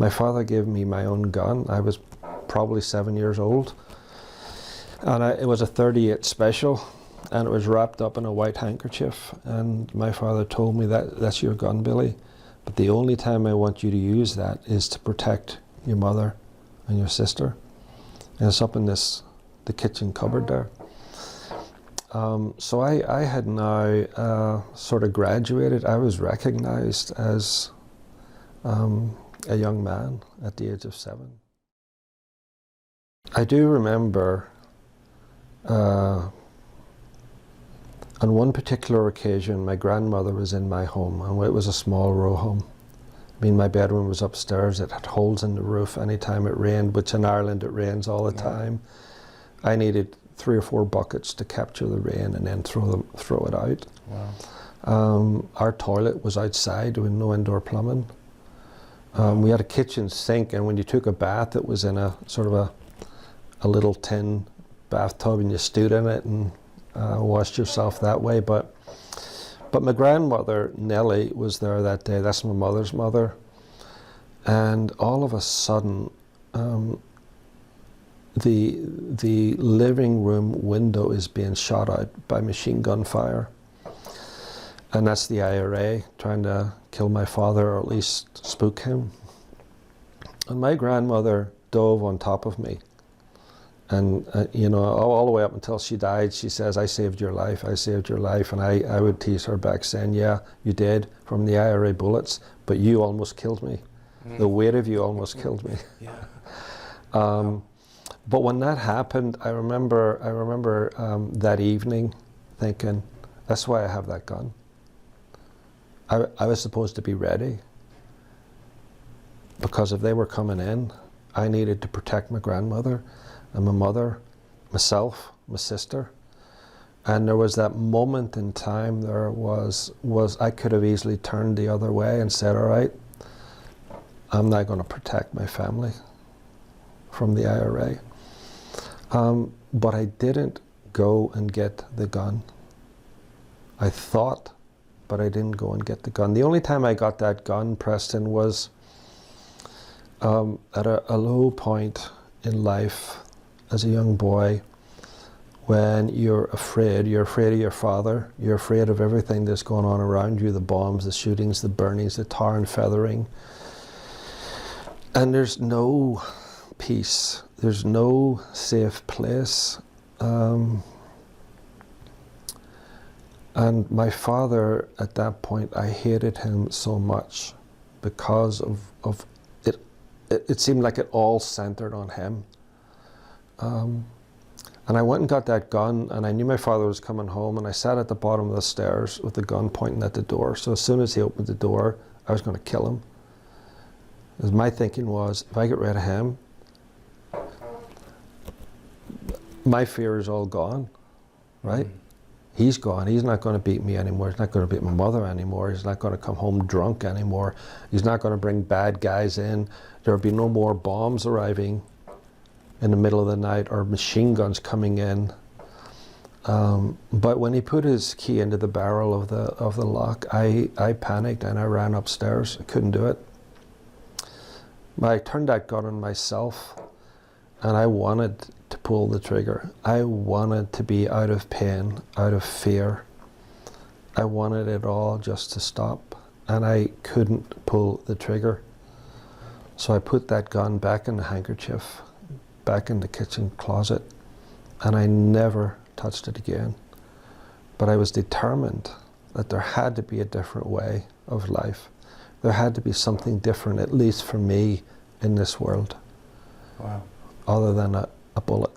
My father gave me my own gun. I was probably 7 years old. And it was a .38 special, and it was wrapped up in a white handkerchief. And my father told me, that's your gun, Billy. But the only time I want you to use that is to protect your mother and your sister. And it's up in the kitchen cupboard there. So I had now sort of graduated. I was recognized as a young man at the age of 7. I do remember on one particular occasion, my grandmother was in my home, and it was a small row home. I mean, my bedroom was upstairs. It had holes in the roof anytime it rained, which in Ireland it rains all the time. I needed 3 or 4 buckets to capture the rain and then throw it out. Wow. Our toilet was outside with no indoor plumbing. We had a kitchen sink, and when you took a bath, it was in a sort of a little tin bathtub, and you stood in it and washed yourself that way. But my grandmother, Nellie, was there that day. That's my mother's mother. And all of a sudden, the living room window is being shot out by machine gun fire. And that's the IRA trying to kill my father, or at least spook him. And my grandmother dove on top of me. And, you know, all the way up until she died, she says, I saved your life, I saved your life. And I would tease her back saying, yeah, you did, from the IRA bullets, but you almost killed me. The weight of you almost killed me. Yeah. But when that happened, I remember that evening thinking, that's why I have that gun. I was supposed to be ready, because if they were coming in, I needed to protect my grandmother and my mother, myself, my sister. And there was that moment in time, I could have easily turned the other way and said, all right, I'm not going to protect my family from the IRA. But I didn't go and get the gun. I thought, but I didn't go and get the gun. The only time I got that gun, Preston, was at a low point in life as a young boy, when you're afraid of your father, you're afraid of everything that's going on around you, the bombs, the shootings, the burnings, the tar and feathering. And there's no peace, there's no safe place. And my father, at that point, I hated him so much because of it. It seemed like it all centered on him. And I went and got that gun, and I knew my father was coming home, and I sat at the bottom of the stairs with the gun pointing at the door. So as soon as he opened the door, I was going to kill him. Because my thinking was, if I get rid of him, my fear is all gone, right? He's gone. He's not going to beat me anymore. He's not going to beat my mother anymore. He's not going to come home drunk anymore. He's not going to bring bad guys in. There'll be no more bombs arriving in the middle of the night or machine guns coming in. But when he put his key into the barrel of the lock, I panicked and I ran upstairs. I couldn't do it. I turned that gun on myself, and I wanted to pull the trigger. I wanted to be out of pain, out of fear. I wanted it all just to stop, and I couldn't pull the trigger. So I put that gun back in the handkerchief, back in the kitchen closet, and I never touched it again. But I was determined that there had to be a different way of life. There had to be something different, at least for me, in this world. Wow. Other than a bullet.